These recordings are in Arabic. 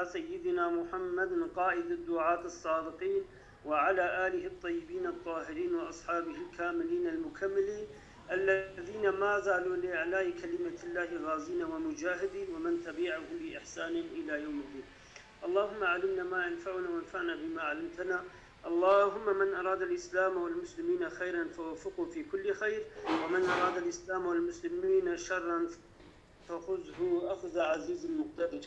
سيدنا محمد قائد الدعاة الصادقين وعلى آله الطيبين الطاهرين وأصحابه الكاملين المكملين الذين ما زالوا لإعلاء كلمة الله غازين ومجاهدين ومن تبعه بإحسان إلى يوم الدين. اللهم علمنا ما ينفعنا وانفعنا بما علمتنا. اللهم من أراد الإسلام والمسلمين خيرا فوفقه في كل خير، ومن أراد الإسلام والمسلمين شرا فخذه أخذ عزيز مقتدر.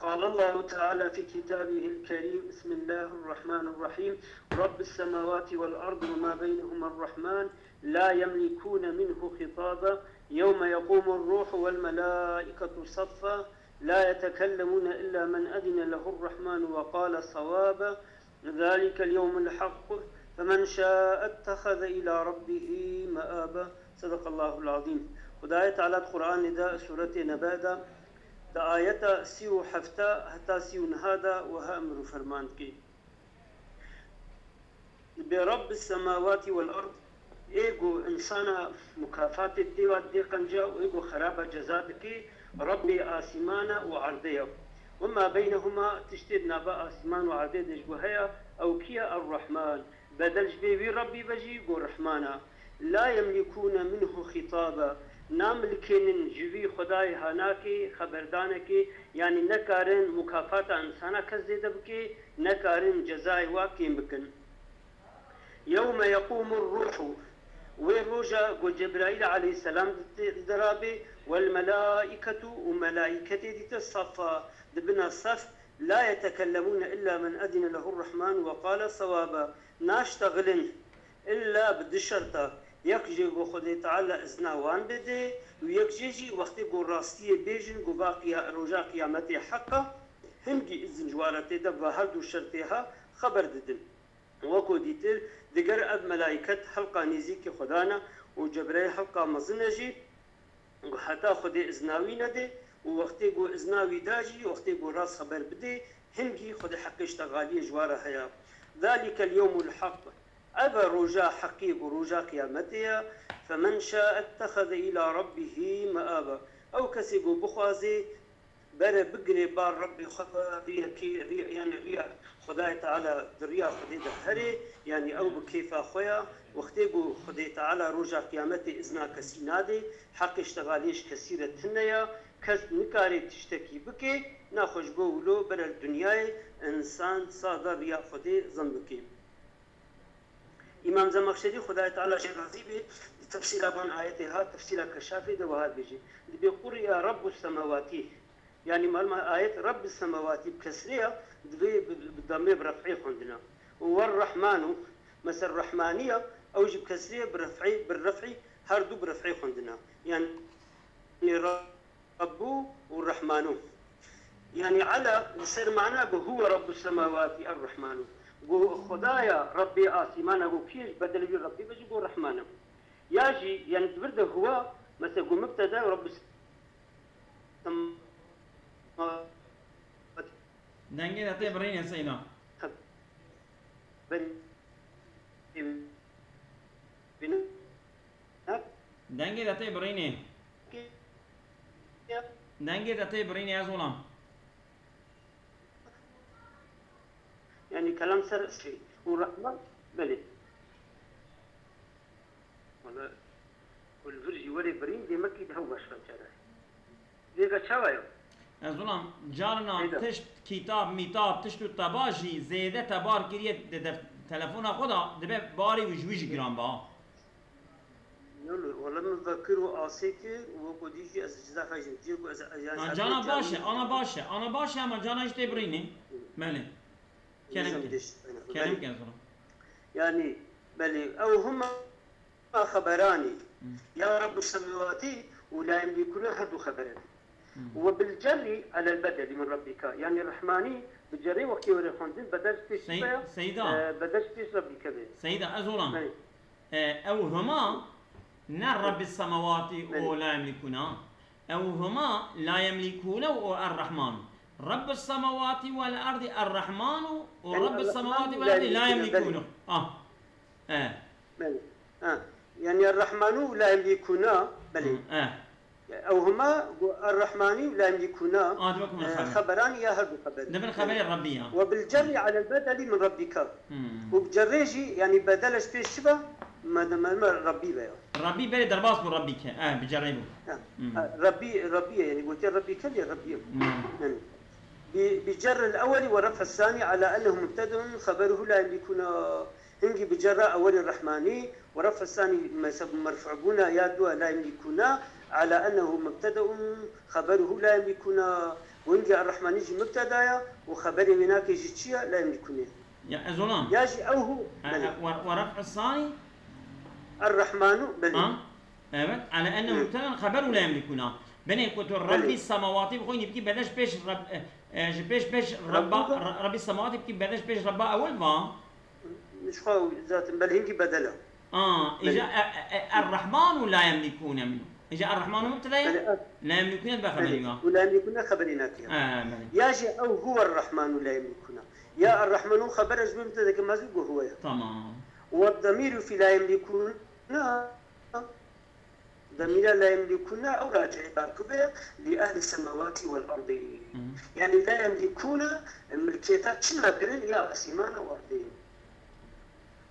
قال الله تعالى في كتابه الكريم: بسم الله الرحمن الرحيم: رب السماوات والأرض وما بينهما الرحمن لا يملكون منه خطابا يوم يقوم الروح والملائكة صفا لا يتكلمون إلا من أذن له الرحمن وقال صوابا ذلك اليوم الحق فمن شاء اتخذ إلى ربه مآبا. صدق الله العظيم. خدای تعالی قرآن دا سورة نبا دا آیت 37 حتی 39 دا وها امر فرماند کی برب السماوات والارض ایگو انسان مکافات دیوات دی قنجا و ایگو خراب جزاد کی رب آسمان و عرضه وما بينهما تشتد نبا آسمان و عرضه دجگو هيا او کیا الرحمن بدلج بي ربي بجي گو رحمانا لا يملكون منه خطابا ناملكين جوی خدای هاناکی خبردانکی یعنی نکارن مکافات انسانا کزیده بکی نکارن جزای واقعی بکن. يوم يقوم الروح وروجا قو جبرائيل عليه السلام درابي والملائكة وملائكة دي الصفا دبنا الصف لا يتكلمون إلا من أذن له الرحمن وقال صوابا ناشتغلن إلا بدشرطة يكجي قو خدي تعالى إزناوان بده ويكجيجي وقت قو راستية بيجن قو باقيها رجاء قيامتي حقا هنجي إذن جوارتي دبا هردو شرطيها خبر ددن وكو ديتر دقر أب ملائكة حلقة نزيك خدانا وجبريل حلقة مزنجي وحتى خدي إزناوي ندي ووقت قو إزناوي داجي وقت قو راس خبر بده هنجي خدي حقش تغالي جوارها هيا ذلك اليوم الحق أبا رجاء حقيق رجاء قيامتها فمن شاء اتخذ إلى ربه مآبا أو كسيقو بخوازي بره بقري بار ربي خطا يعني ريا خداي تعالى دريا خدي دهري يعني أو بكيف أخويا واختيقو خدي تعالى رجاء قيامتي إذنا كسينادي حق اشتغاليش كثيرة تنيا كس نكاري تشتكي بكي ناخش قولو بره الدنيا إنسان صادر ريا خدي ظنبكي. امام زمخشري خدای تعالی شي راضي به تفسير ابان ايتها تفسير كشافي ده وهذا بيجي بيقول يا رب السماوات يعني ما ايه رب السماوات بكسرها بالضمير برفعي عندنا والرحمن مثل الرحمانيه او جيب كسرها بالرفعي هردو برفعي عندنا يعني رب والرحمن يعني على يصير معناه هو رب السماوات الرحمن قو خدايا ربي آسمانا قو كيش بدل بي ربي بجي قو رحمانا ياجي يعني تبرده هو مثلا قو مبتدا رب دنگی داته برین سینا دنگی داته برینه دنگی داته برینه از غلام يعني كلام سرسي والرحمن بلي ولا والفرجي ولي برين دي مكي ده هو شفت هذا ديك شوايو ازولام جارنا تشت كتاب ميتاب تشتو تباجي زيادة تبار كريت تلفونا خدا دبي باري وجويج جرام با يلو ولا نذكره آسيكر وقديجي از جزا خاجن جيبو از جانا باشه انا باشه اما جانا ايش تبريني مالي كلام كنزولام يعني بلي او هم خبراني يا رب السماوات ولا يملكون أحد خبرا وبالجري على البدل من ربك يعني الرحماني بالجري وقت ورخوندين بدلش سيدا بدلش فيش ربي كذا سيدا أزولان أو هما نار رب السماوات ولا يملكون أو هما لا يملكون الرحمن رب السماوات والأرض الرحمن ورب السماوات والأرض لا يملكونه يعني الرحمن لا يملكونه بلي أو هما الرحمن لا يملكونا تبكم الخبر خبران يا هرب خبر دبن خبر الربية وبالجر على البدل من ربك وبجريجي يعني بدلش في الشبه ما ربي بيا ربي بلي درباس بربيك بجربه ربي يعني قلت ربي كلي ربي يعني بجر الأول ورفع الثاني على أنه مبتدأ خبره لا يملكونا هنجي بجر أول الرحماني ورفع الثاني مرفوعون يادوا لا يملكونا على أنه مبتدأ خبره لا يملكونا وهنجي الرحمن يجي مبتدأ وخبره هناك يجي شيء لا يملكونه يا أزولان يجي أو هو ورفع الثاني الرحمن بلي على أنه مبتدأ خبره لا يملكونا بني كنت ربي السماوات بخوي يبكي بدش بيش رب بيش ربي السماوات يبكي بدش بيش ربا أول ما مش خو ذات بل هنجي بدله إجا الرحمن ولا يملكون منه إجا الرحمن مبتدأ لا يملكون بخبرنا ولا يملكون خبرنا يجي أو هو الرحمن لا يملكون يا الرحمن خبر أجمل مبتدأ كما زوجه هو تمام والضمير في لا يملكون ضمير لا يملكون أو راجع باركبه لأهل السماوات والأرض يعني لا يملكون ملكيتات شنو كرين يا أسمان وأرضين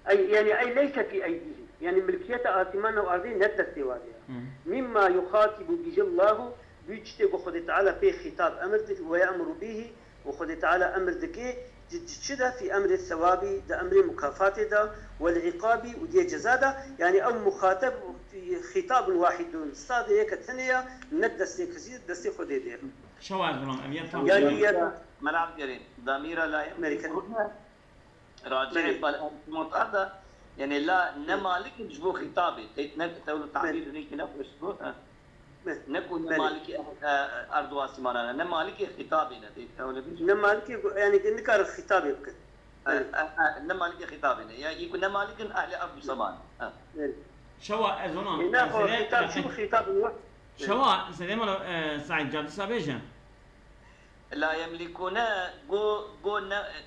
أي ليس في أيديهم يعني ملكية آسمان وأرضين نتت واديها مما يخاطب به الله بيجتي بخد تعالى في خطاب أمر ويأمر به وخد تعالى أمر ذكي جدا في أمر الثواب ده أمر مكافاة ده والعقاب ودي جزاده يعني أو مخاطب في خطاب واحد صاد هيك الثانية ندس كثير دس خد يدير شو عندهم أبيات يعني ملعب جرين ضمير لا راجع بالمتعدى يعني لا نمالك جبو خطابي تقول تعبير هنيك نفس بوها نكون نمالك أرض واسمانا نمالك خطابي تقول نمالك يعني نكار خطابي بك نمالك خطابنا يعني يكون نمالك أهل أرض وسمان شو أزونا ناخذ خطاب شو خطاب الوقت شو سليمان سعيد جاد سابيجا لا يملكون جو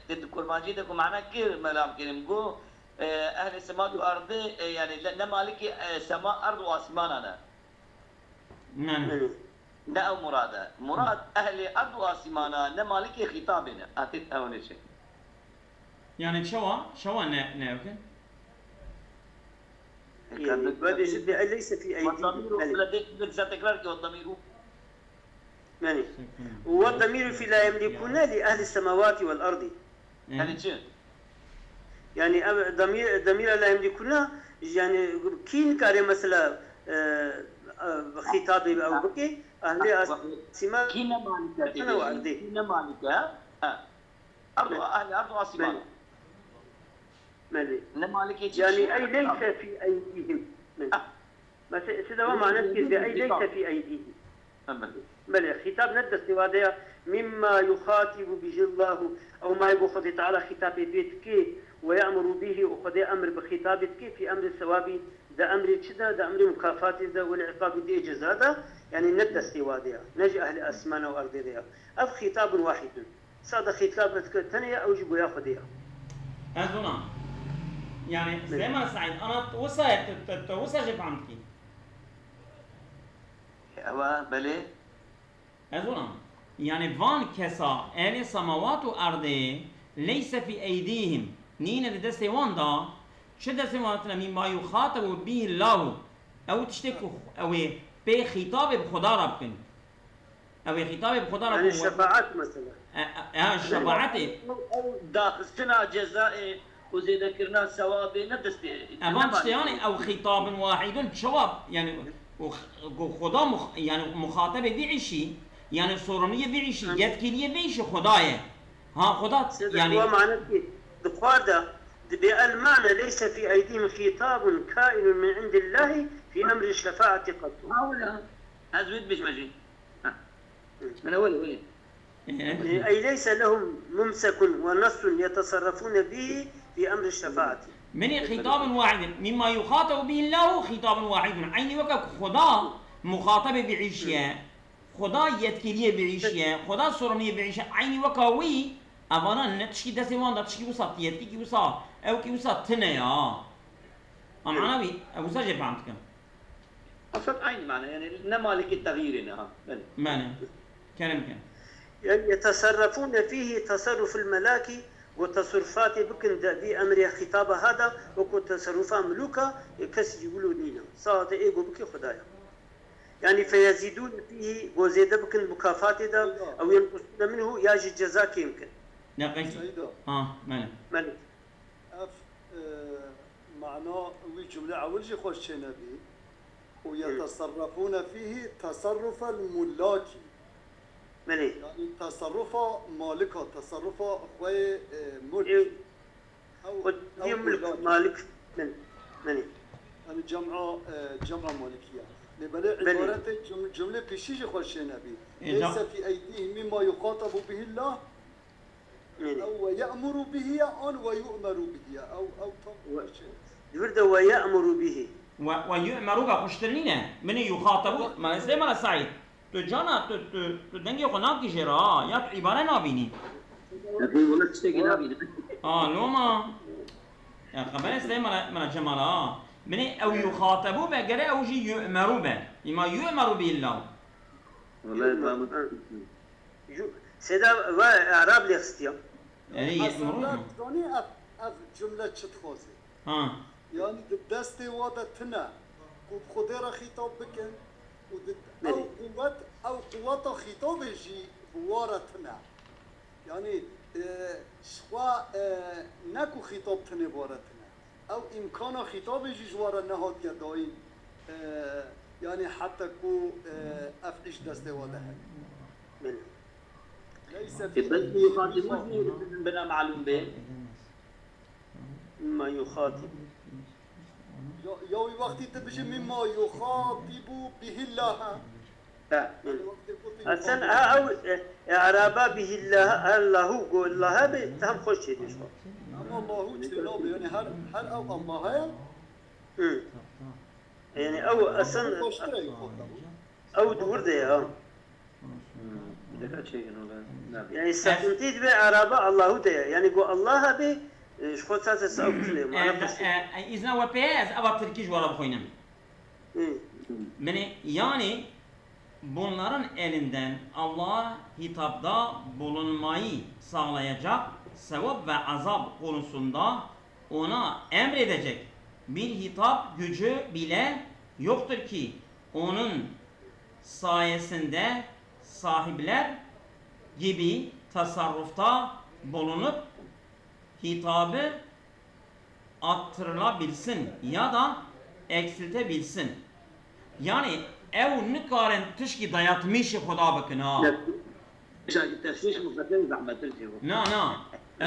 تذكر ماجدكم معنا كير ملام كريم جو أهل السماء والأرض يعني لا مالك سماء أرض وأسمان أنا لا أو مراد أهل أرض وأسمان لا مالك خطابنا أتيت أول شيء يعني شو ناوكن يعني ليس في أيديهم لديك تكرار كي والضمير يعني والضمير في لا يملكون لأهل السماوات والأرض يعني شو يعني ضمير لا يملكون يعني كين كاري مثلا خطابي أو بكي أهل السماء كين مالك أرض أهل أرض وأسمان مالك يعني أي ليس في أيديهم بس سيدا ما معناه أي ليس في أيديهم بل خطاب ندس لواديا مما يخاطب به الله أو ما يقول تعالى خطاب بيتك ويأمر به وخذ أمر بخطابتك في أمر الثواب ده أمر كذا ده أمر مكافات ده والعقاب دي جزاء ده يعني ندس لواديا نجي أهل أسمان وأرض ديها أف خطاب واحد صاد خطابتك الثانية أو جبوا ياخذها أزونا يعني زي ما سعيد أنا توصى فهمتي بله أزونا يعني فان كسا أهل السماوات والأرض ليس في أيديهم نين دستي واندا شو دستي واندا مما يخاطب به الله أو تشتكوا أو بخطاب بخدا ربكن أو خطاب بخدا ربكن يعني الشفاعات مثلا الشفاعات داخلنا جزاء وزي ذكرنا ثواب ندستي أبان تشتياني أو خطاب واحد جواب يعني خدا يعني مخاطب بيعيشي يعني صورنية بيعيشي يدكيلية بيعيشي خدايا ها خدا يعني هو معنى بقادة بالمعنى ليس في أيديهم خطاب كائن من عند الله في أمر الشفاعة قط هؤلاء أزود بيش مجي من أول أي ليس لهم ممسك ونص يتصرفون به في أمر الشفاعة من خطاب واحد مما يخاطب به الله خطاب واحد عيني وقت خدا مخاطب بعيشيا خدا يتكليه بعيشيا خدا صورنية بعيشيا عيني وكاوي أبانا نتشكي دستي وان تشكي وسط يتكي وسط أو كي وسط تنيا أم عنابي أبو سجل فهمتكم أصلا عين معنى يعني نمالك التغيير هنا معنى كلام كان يعني يتصرفون فيه تصرف الملاكي وتصرفات بكن دي أمر خطاب هذا وكو تصرفات ملوكا كس يقولوا لنا صارت إيجو بكي خدايا يعني فيزيدون فيه وزيد بكن مكافات ده أو ينقصون منه ياجي جزاك يمكن نقيت معنى معنى معناه وي جملة أول شيء خوش نبي ويتصرفون فيه تصرف الملاكي معنى يعني تصرف مالكه تصرف خوي ملك أو ملك مالك معنى يعني جمع مالكية لبلا عبارة جملة بشيء خوش نبي ليس في أيديهم مما يخاطب به الله أو يأمر به أو ويؤمر به أو يورد ويأمر به ويؤمر بقشترنينه من يخاطب ما زي ما سعيد تجانا تدنگي قناة جرا يا عبارة نابيني لكن ولا تشتكي نابيني لو ما يا خبر زي ما جمالا من أو يخاطبوا بقرأ أو جي يؤمروا به لما يؤمر به الله والله سيدا وإعراب ليخستيا يعني يأمرون أف جملة شتخوزي يعني دستي وادا تنا وبخديرة خطاب بكن أو قوة خطاب يجي بوارة تنا يعني شخوا نكو خطاب تنا بوارة تنا أو إمكان خطاب يجي جوارة نهاد يداين يعني حتى كو أفعش دستي وادا هاي ليس في بس يخاطبون بنا معلوم به ما يخاطب يوي وقت تبجي مما يخاطب به الله أصلا أو إعرابا به الله قول الله بتهم خوش شيء شو أما الله جلاب يعني هل أو الله يعني أو أصلا أو دور ده يعني استخدمتي بإعرابا الله ده يعني قول الله به شو خاطر سأقول ما إذا هو بيز أبغى تركيز ولا بخوينم من yani bunların elinden Allah hitapta bulunmayı sağlayacak sevap ve azap konusunda ona emredecek bir hitap gücü bile yoktur ki onun sayesinde sahipler gibi tasarrufta bulunup hitabı arttırılabilsin ya da eksiltebilsin. Yani ev ne kadar tuşki dayatmış Xuda bakın ha. تشويش مقدم زعما ترجي نا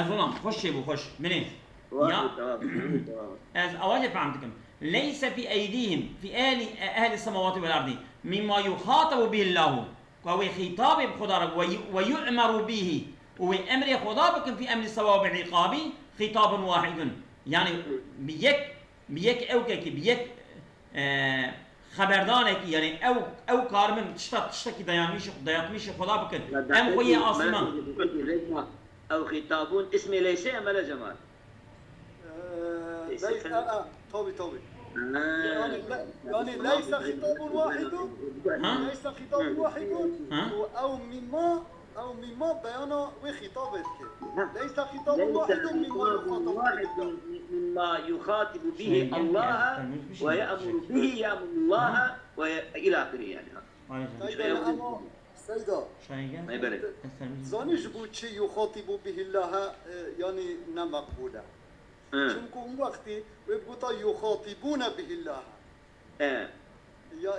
أظلم خوش bu خوش منين يا از أواجه فهمتكم ليس في أيديهم في أهل السماوات والأرض مما يخاطب به الله وهو خطاب بخدا ويؤمر به وأمر خدا بكم في أمر الثواب والعقاب خطاب واحد يعني بيك أوكي بيك خبردانك يعني او كارمن تشتكي ديانميش خدا بكن ام خويا اصلا او خطابون اسمي ليس امل جمال توبي يعني ليس خطاب واحد ليس خطاب واحد او مما بيان وخطابك ليس خطاب واحد مما يخاطب به الله ويأمر به يأمر الله وإلى آخره يعني سيدا ما يبرد زاني جبوت شيء يخاطب به الله يعني نمقبوله çünkü وقتي ويبقوا يخاطبون به الله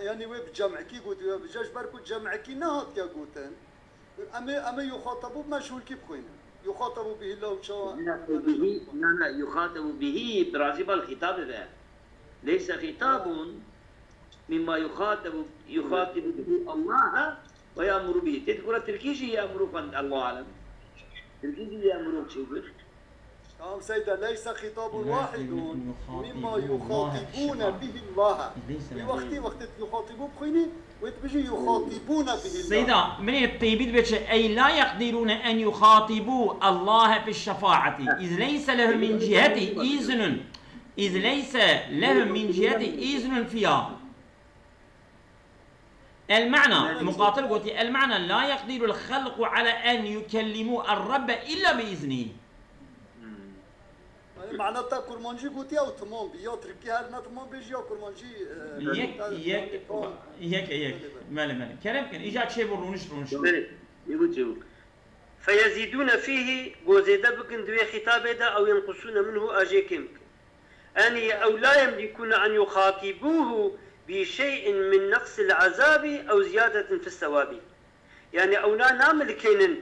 يعني ويب جمعكي قلت ويب جاش بركو جمعكي نهات يا قوتن أما يخاطبوا مشهور كيف خوينا يخاطب به الله وشوا لا يخاطب به برازيب الخطاب ده ليس خطاب مما يخاطب به الله ويأمر به تذكر التركيشي يأمرك الله أعلم التركيشي يأمرك شيء نعم سيدة ليس خطاب واحد مما يخاطبون به الله وقت يخاطبوا بخيني وتبجي يخاطبون به الله سيدة من الطيبين بيتش أي لا يقدرون أن يخاطبوا الله في الشفاعة إذ ليس لهم من جهته إذن فيها المعنى مقاتل قلت المعنى لا يقدر الخلق على أن يكلموا الرب إلا بإذنه. يعني معناتها كرمانجي قلتي أو تمام بيا تركي هرنا تمام بيجي أو كرمانجي يك ماله كلام كان إجا شيء برونش يقول فيزيدون فيه وزيدا بكن دوي خطابه دا أو ينقصون منه أجيكم أني أو لا يملكون أن يخاطبوه بشيء من نقص العذاب أو زيادة في الثواب. يعني أو ناملكين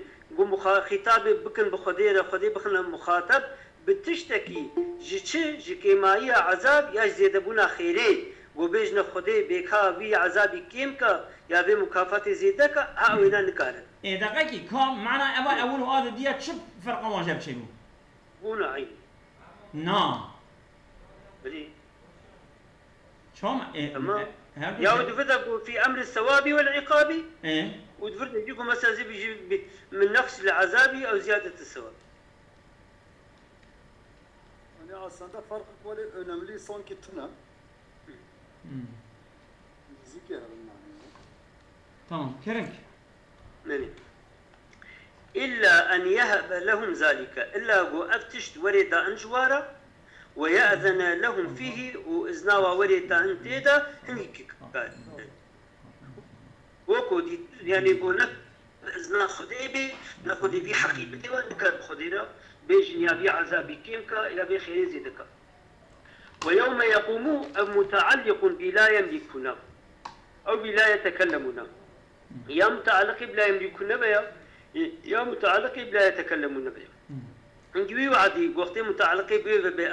خطاب بكن بخدير خدي بخنا مخاطب بتشتكي جي كيمايا عذاب يا زيادة بنا خيري وبيجنا خدي بيكا بي عذابي كيمكا يا بي مكافات زيدك أو إنا نكارن. إيه دقيقي كم معنى أول هذا ديت شو فرق ما جاب شيء؟ بونا عين. نعم. بلي. شو تمام. يا ودفدك في أمر الثواب والعقاب. إيه. ودفرد يجيكم مثلا زي بيجي من نقص العذاب أو زيادة الثواب. يعني aslında fark böyle önemli son kitna. Zikir tamam kerek. إلا أن يهب لهم ذلك إلا هو أفتشت ورد أنجوارا ويأذن لهم فيه وإذنا ورد أنتيدا هنيك قال وكودي يعني يقول إذنا خديبي ناخذ بي حقيبتي ونكاد خدينا بيجن يبي عذابي كيمكا يبي خير زيدك ويوم يقوموا متعلق بلا يملكنا أو بلا يتكلمون يا متعلق بلا يملكون بيا يا متعلق بلا يتكلمون بيا نجوي وعدي وقت متعلق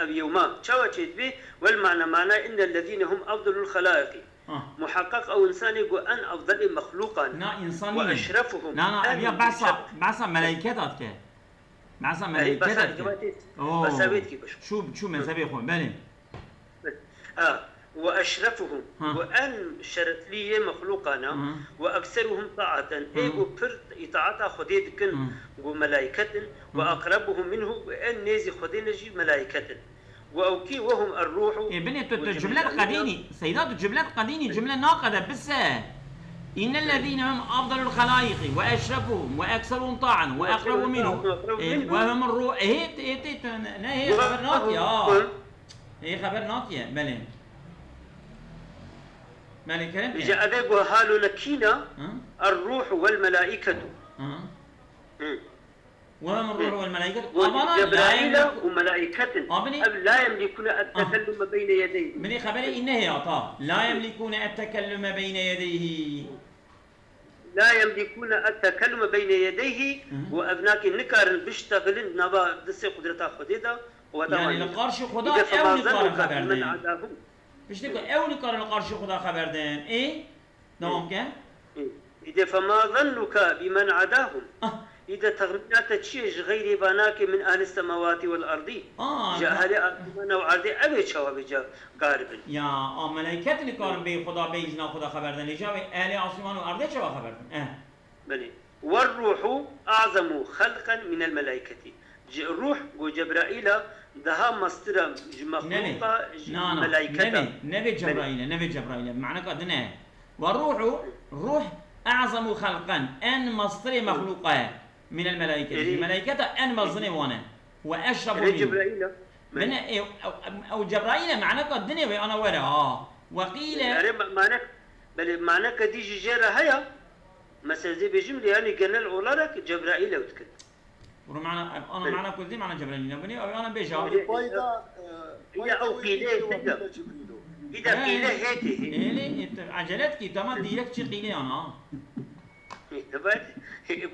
بيوما شواشيت به والمعنى معنى إن الذين هم أفضل الخلائق محقق أو إنسان يقول أن أفضل مخلوقا وأشرفهم لا أبيا بعصا ملائكات كه بعصا ملائكات شو مذهبي أخوان بالي وأشرفهم وأن شرت لي مخلوقنا وأكثرهم طاعة إيجو فرد إطاعة خديد كن وملائكة وأقربهم منه وأن نزي خدين نجي ملائكة وأوكي وهم الروح. بني الجملة القديني سيدات الجملة القديني جملة ناقدة بس إن الذين هم أفضل الخلائق وأشرفهم وأكثرهم طاعا وأقربهم منه وهم الروح هي خبر ناطية هي خبر ناطية بلي مالك كلام جاء ذاك حال نكينا الروح والملائكة وهم الروح والملائكة جبرائيل وملائكة لا يملكون التكلم بين يديه مني خبري إنه يعطى لا يملكون التكلم بين يديه لا يملكون التكلم بين يديه وأبناك النكار بيشتغلن نبا دس قدرتها خديدا يعني لقارش خدا أو نكار خبردن مش تقول أو نكار لقارش خدا خبردن إيه نعم كه إذا فما ظنك بمن عداهم إذا تغمينات تشيج غير بناك من أهل السماوات والأرض جاء أهل السماوات والأرض أبي شواب جاء قاربا يا ملائكة نكار بي خدا بيجنا خدا خبردن لجاء أهل السماوات والأرض شواب خبردن بلي والروح أعظم خلقا من الملائكة الروح وجبرائيل ده مصدر مخلوقة ملائكة نبي جبرائيل معنى قدنا والروح أعظم خلقا أن مصدر مخلوقة من الملائكة الملائكة أن مصدر وانا وأشرف جبرائيل من أو جبرائيل معنى قدنا وأنا ورا وقيل معنى بل معنى كديجي جرى هيا مثلا زي بجملة يعني قلنا الأولارك جبرائيل وتكلم أنا معنى كل ذي معنى جبرائيل نبني أو أنا بيجا هي أو قيله إذا قيله هيته إيه عجلت كي تمام ديرك شيء قيله أنا تبعت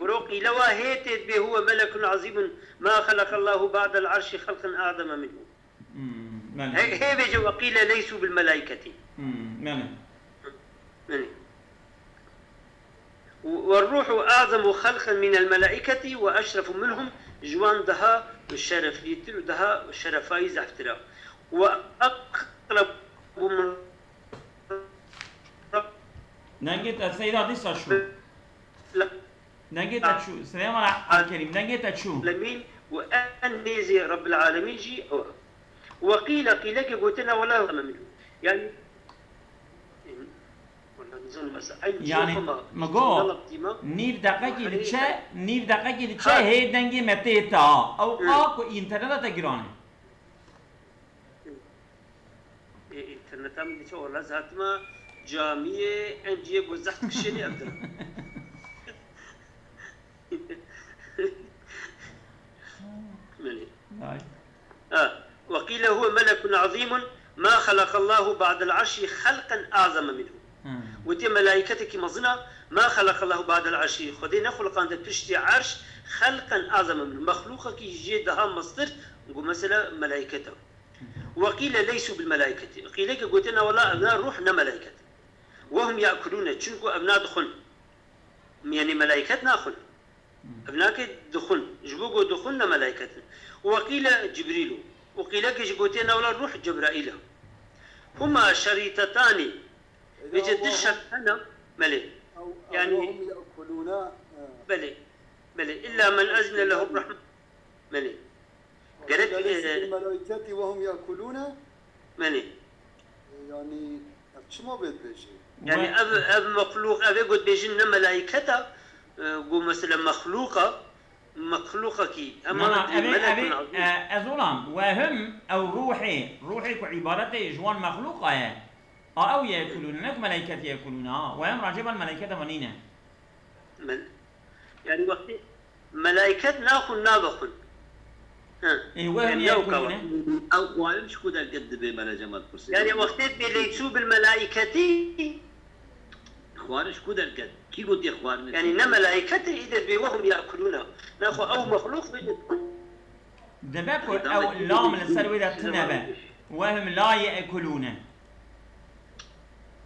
برو قيله وهيته به هو ملك عظيم ما خلق الله بعد العرش خلقا أعظم منه هي بيجي وقيل ليسوا بالملائكة والروح أعظم خلقا من الملائكة وأشرف منهم جوان دها الشرف يتر دها الشرفاي زفترا وأقرب من نجيت السيدة دي شو نجيت شو السلام على الكريم نجيت شو لمين وأن نيزي رب العالمين جي وقيل قيلك قلتنا ولا منه يعني يعني مگو نیو دقیقی دیچه هی دنگی مته تا او آکو اینترنت تا گرانه اینترنت هم دیچه اولا زهت ما جامعه انجیه گذشت کشیلی ابدر وقيل هو ملك عظيم ما خلق الله بعد العرش خلقا أعظم منه وتي ملائكتك مظنة ما خلق الله بعد العرش خدي نخلق عند تشتي عرش خلقا أعظم منه مخلوقك جيدها مصدر مثلا ملائكته وقيل ليسوا بالملائكة قيل لك قلت لنا والله أبناء الروح ملائكة وهم يأكلون تشنكوا أبناء دخل يعني ملائكة ناخل أبناءك دخل جبوكوا دخلنا ملائكة وقيل جبريل وقيل لك قلت ولا الروح جبرائيل هما شريطتان بجد الشرطان ملي يعني وهم يأكلون بلي إلا من أذن له الرحمن ملي قالت الملائكة وهم يأكلون ملي يعني شو بيت بيجي يعني أب مخلوق أبي قلت بيجينا ملائكته قو مثلا مخلوقة كي أما أبي أزولام وهم أو روحي كعبارته جوان مخلوقة أو يأكلون نك ملائكة يأكلون وهم راجبا الملائكة ونينا يعني وقت ملائكة ناخذ نابخن وهم يأكلون أو وهم شو ده قد بملاجمات كرسي يعني وقت بيليسوا بالملائكة إخوانش كده القد كي قلت يا إخوان يعني إن ملائكته إذا بوهم يأكلون ناخذ أو مخلوق بجد دبابو أو لام للسلوى ده تنبه وهم لا يأكلون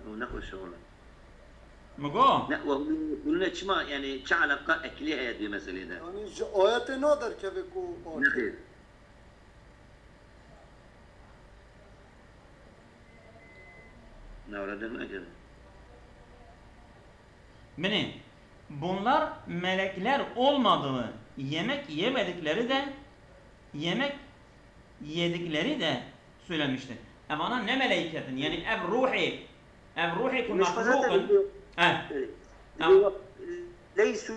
وناخذ شغله مگو لا وهم يقولون شما يعني شعلقة أكلها يد بمثل ده يعني آيات نادر كيفكو نخير نوردن أجل Beni, bunlar melekler olmadığı, yemek yedikleri de söylenmiştir. Ama ne meleketin, yani ev ruhi kun mahlukun. ليسوا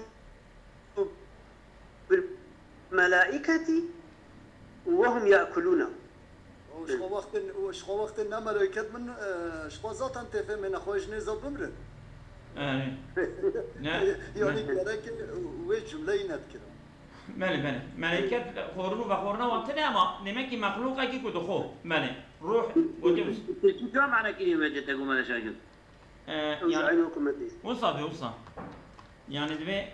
بالملائكة وهم يأكلون. وش وقت إن ملائكة من شبازات أنت في من أخوش نزل بمرن. يعني كذاك وش جملة نذكره. بله ملائكة خورنو وخورنا وانتنا ما نمكي مخلوقة كي كدخو بله روح وجبس. شو معنى كذي وجه تقوم على شاكل؟ يعني وصل يعني دبي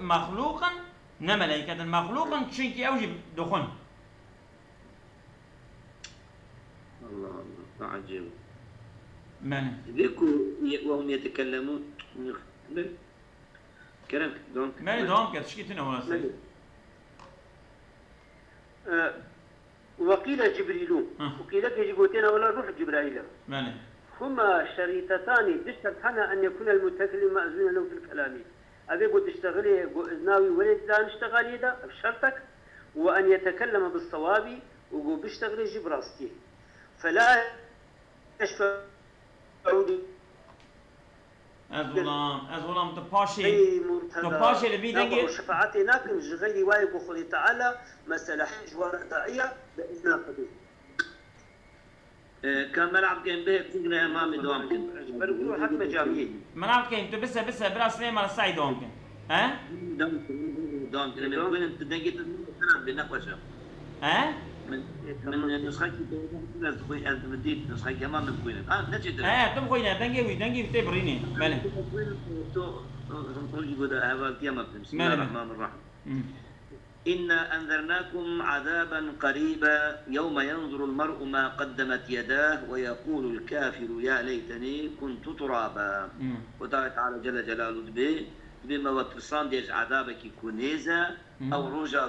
مخلوقا نملائكة مخلوقا شيء كي أوجب دخون. الله عجيب. من وهم يتكلمون كلام دونك ما دونك تشكيتنا هو وقيل جبريل وقيل جبوتنا ولا روح جبرائيل ماله هما شريطتان تشترطنا أن يكون المتكلم مأذون له في الكلام أبي قد تشتغلي ناوي ولد لا نشتغلي ده بشرطك وأن يتكلم بالصواب وقو بيشتغلي جبراستي فلا يشفع أزولام تباشي اللي بيدنجي شفاعتي ناكن غير وايق وخلي تعالى مسألة جوار داعية بإذن قدير كان ملعب كان به تقنا أمامي دوام كن بقولوا حتى جامعي ملعب كان أنت بس بلا سليم على السعيد دوام كن ها دوام كن من وين أنت دنجي تنام بنقوشه ها من نسخة كنا تقول أنت بديت نسخة كمان من كوين نجد تم كوينة دنجي تبريني ماله تو يقول هذا كيما بسم الله الرحمن الرحيم إنا أنذرناكم عذابا قريبا يوم ينظر المرء ما قدمت يداه ويقول الكافر يا ليتني كنت ترابا وتعالى تعالى جل جلاله بما وتصان ديج عذابك كونيزا أو رجع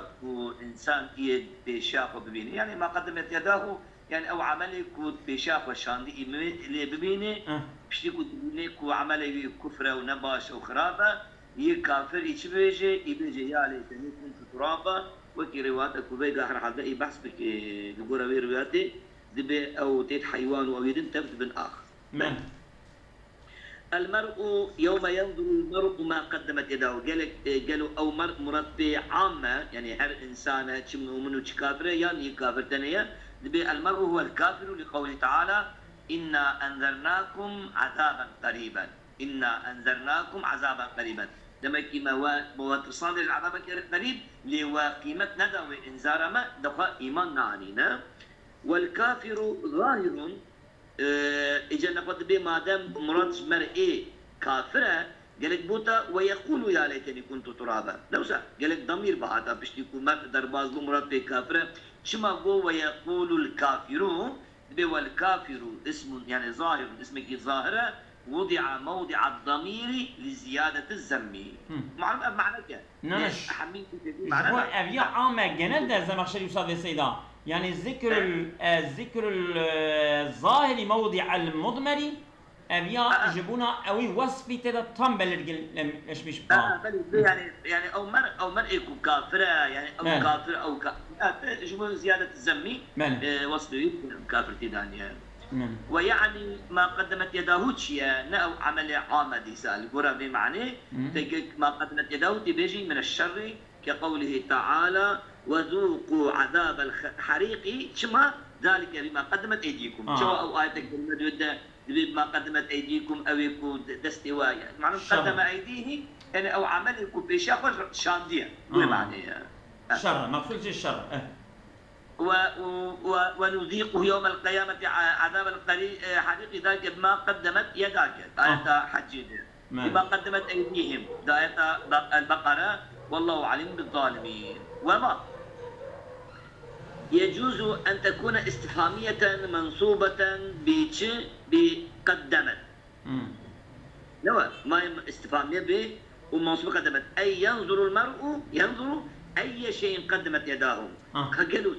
إنسان يد بشاق ببينه يعني ما قدمت يداه يعني أو عمله كود بشاق وشاندي اللي ببينه بشتي كود ببينه كو عمله كفر ونباش أو خرابة يكافر يبيجي يا ليتني كنت ترابا وكي رواياتك وبيجا هذا أي بحث بك نقول أبي رواياتي دبي أو تيت حيوان أو يدين تبت بالآخر المرء يوم ينظر المرء ما قدمت يداه قالوا او مرض بعامة يعني هر انسان كم منو كافر يعني كافر تنيا المرء هو الكافر لقوله تعالى إنا أنذرناكم عذابا قريبا إنا أنذرناكم عذابا قريبا لما كما وتصادر العذاب قريب لوقيمة ندوي إنذار ما دخل إيمان علينا والكافر ظاهر إجا نقول به ما دام مراد مرئي كافرة قالك بوتا ويقول يا ليتني كنت ترابا لو سا قالك ضمير بعدا بشتي كومات درباز مراد به كافرة شما قو ويقول الكافرون والكافر اسم يعني ظاهر اسمك ظاهرة وضع موضع الضمير لزيادة الزم معلوم معنى كده نعش حمين هو أبيع عامة جند زمخشري أستاذ السيدة يعني الذكر الظاهر موضع المضمر أبيع جبونا أوي وصفي تدا تنبل إيش مش يعني أو مر يكون كافرة يعني أو كافر أو جبون زيادة الزمي وصفي كافر تداني ويعني ما قدمت يداه تشيا نأو عمل عامة سال قرا بمعنى ما قدمت يداه تبيجي من الشر كقوله تعالى وذوقوا عذاب الحريق شما ذلك بما قدمت أيديكم شو أو آياتك بالمدودة بما قدمت أيديكم أو يكون دستواء يعني معنى قدم أيديه يعني أو عمل يكون بيشاخذ شاندية بمعنى شر مقصود الشر ونذيقه يوم القيامة عذاب الحريق ذلك بما قدمت يداك آية حجين بما قدمت أيديهم آية البقرة والله عليم بالظالمين وما يجوز أن تكون استفهامية منصوبة بقدمت لو ما استفهامية ب ومنصوبة قدمت أي ينظر المرء ينظر أي شيء قدمت يداه قالوا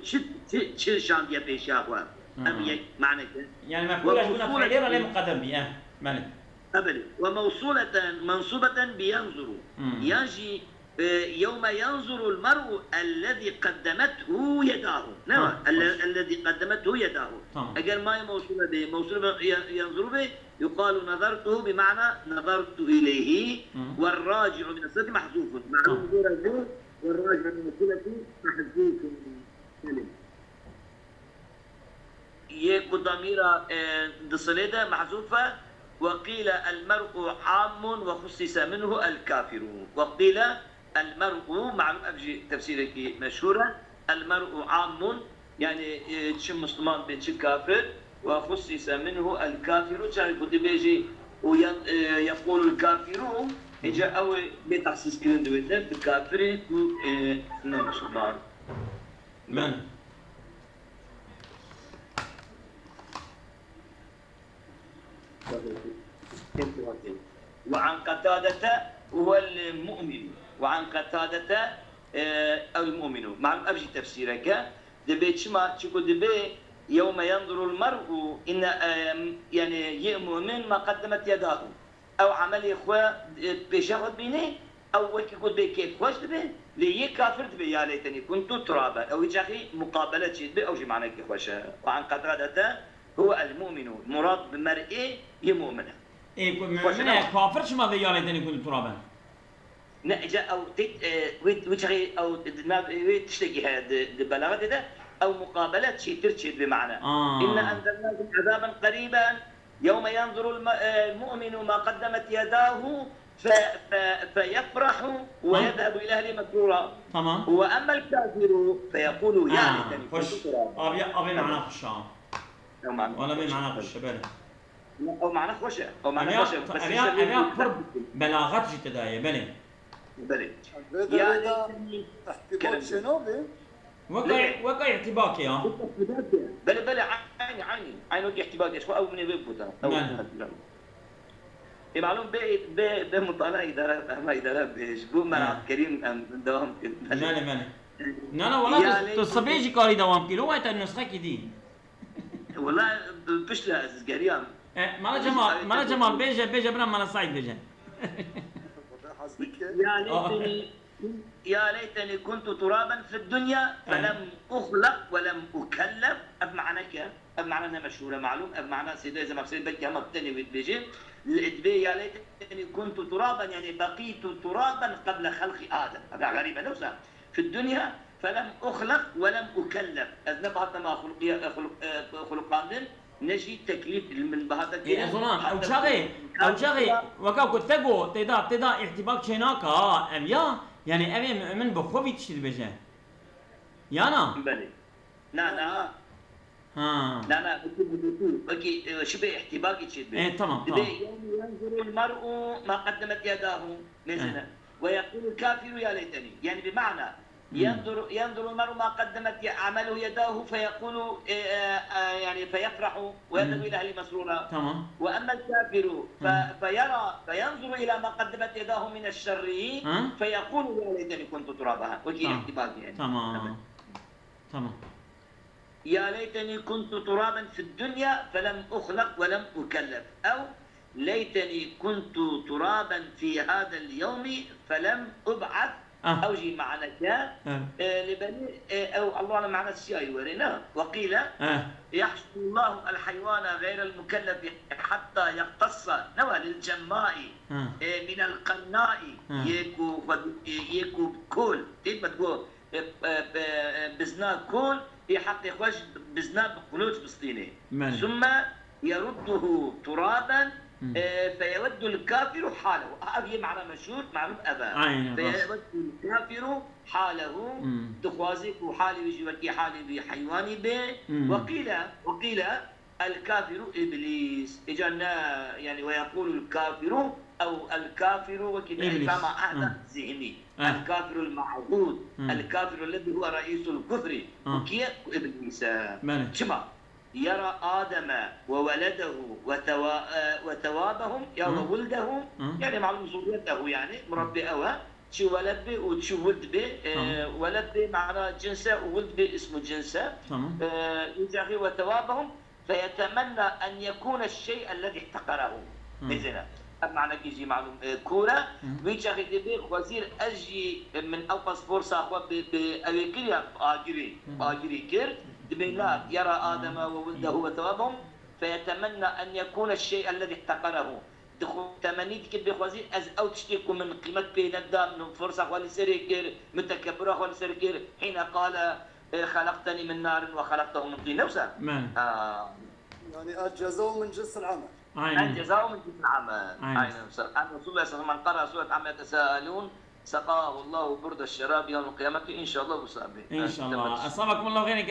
شو شان دي بيشاقوا أم معنى يعني مفعولة هنا فعلية ولا مقدم بها مالك أبدا وموصولة منصوبة بينظر يجي يوم ينظر المرء الذي قدمته يداه نعم الذي قدمته يداه أجل ما هي موصولة به موصولة ينظر به يقال نظرته بمعنى نظرت إليه والراجع من الصفة محذوف معلوم ذو والراجع من الصفة محذوف يكو ضمير دصليدة محذوفة وقيل المرء عام وخصص منه الكافر وقيل المرء معلوم أبجي تفسيرك مشهورة المرء عام يعني تشم مسلمان بين كافر وخصص منه الكافر كان كنت بيجي ويقول الكافرون إجا أو بتحسس كلام دويته الكافر مسلمان من وعن قتادة هو المؤمن وعن قتادة أو المؤمن معلوم أبجي تفسيرك دبي شما شكو دبي يوم ينظر المرء إن يعني يؤمن ما قدمت يداه أو عمل إخوة بيشغل بينه أو يقول بي كيف خوش دبي ليه كافر دبي يا ليتني كنت ترابا أو يجاخي مقابلة شيء دبي أو شيء معنى كيف خوش وعن قتادة هو المؤمن مراد بمرئي يمؤمنه إيه مؤمنه كافر شما ذي يا ليتني كنت ترابا نجا أو وجهي أو تشتكي هذا البلاغة ده أو مقابلة شيء ترشد بمعنى إن أنزلناكم عذابا قريبا يوم ينظر المؤمن ما قدمت يداه فيفرح ويذهب إلى أهله مسرورا تمام وأما الكافر فيقول يا ليتني خش أبي معنا خشام ولا بي معنا خش بله أو معنا خوشة أو معنا خوشة بس أنا قرب بلاغات جت داية بله يعني احتباط شنوبي وقع اعتباك يا بلا عين وقع احتباك ايش او من يبوتا معلوم بمطالعة إدارة ما إدارة بيشبو مع كريم دوام ماله لا والله تصبيجي كاري دوام كيلو وقت النسخة كدي والله بشلا قريان مالا جمال بيجا بنا مالا سعيد بيجا يا ليتني كنت ترابا في الدنيا فلم أخلق ولم أكلف. بمعنى بمعنى أنها مشهورة معلوم، بمعنى سيدي إذا ما بصير بكي هم بتني بيجي الإدبي يا ليتني كنت ترابا يعني بقيت ترابا قبل خلق آدم. هذا غريبة نفسها في الدنيا فلم أخلق ولم أكلف. أذنب حتى ما خلقان نجي تكليف من بهذا إيه زمان أو شغي وكاو كتجو تدا احتباك شناكا أم يا يعني أبي من بخوبي تشتري بجاه يانا بلي لا بكي شبه احتباك يشبه. إيه تمام. ينظر المرء ما قدمت يداه مثلا ويقول الكافر يا ليتني، يعني بمعنى ينظر المرء ما قدمت عمله يداه فيقول يعني فيفرح ويذهب الى اهله مسرورا. تمام. واما الكافر فينظر الى ما قدمت يداه من الشر فيقول يا ليتني كنت ترابا. وكي احتباك يعني. تمام. يا ليتني كنت ترابا في الدنيا فلم أخلق ولم أكلف، أو ليتني كنت ترابا في هذا اليوم فلم أبعث. أو جي معنا كان لبني أو الله أعلم معنى الشيء ورنا. وقيل يحشر الله الحيوان غير المكلف حتى يقتص نوى للجماء من القناء يكو كول تقول بزنا كول في حق إخوش بزنا بقلوج بسطيني ثم يرده ترابا فيود الكافر حاله. هذا معنى مشهور معلوم أبا. فيود الكافر حاله تخوازيك حالي ويجي وكي حالي بحيواني به. وقيل الكافر إبليس إجانا يعني ويقول الكافر أو الكافر وكذا مع هذا ذهني الكافر المعبود الكافر الذي هو رئيس الكفر وكي إبليس. شما يرى آدم وولده وتوابهم يا ولده يعني معلوم ذريته يعني مربي أوى شو ولد به وشو ولد به ولد به معنى جنسه وولد به اسمه جنسه يجري وتوابهم فيتمنى أن يكون الشيء الذي احتقره بزنا. معنى كيجي معلوم كورة ويجري به وزير أجي من أوقس فرصة أخوة بأويكريا آجري كير دبيلا يرى آدم وولده وتوابهم فيتمنى أن يكون الشيء الذي احتقره. تمنيت كده بخوازي از او تشتكوا من قيمة بين الدم من فرصة ولسريكير متكبرة ولسريكير حين قال خلقتني من نار وخلقته من طين نفسه. يعني الجزاء من جنس العمل. الجزاء من جنس العمل. رسول الله صلى الله عليه وسلم قرأ سورة عما يتساءلون سقاه الله برد الشراب يوم القيامة إن شاء الله وصابه. إن شاء الله. أصابكم الله خير.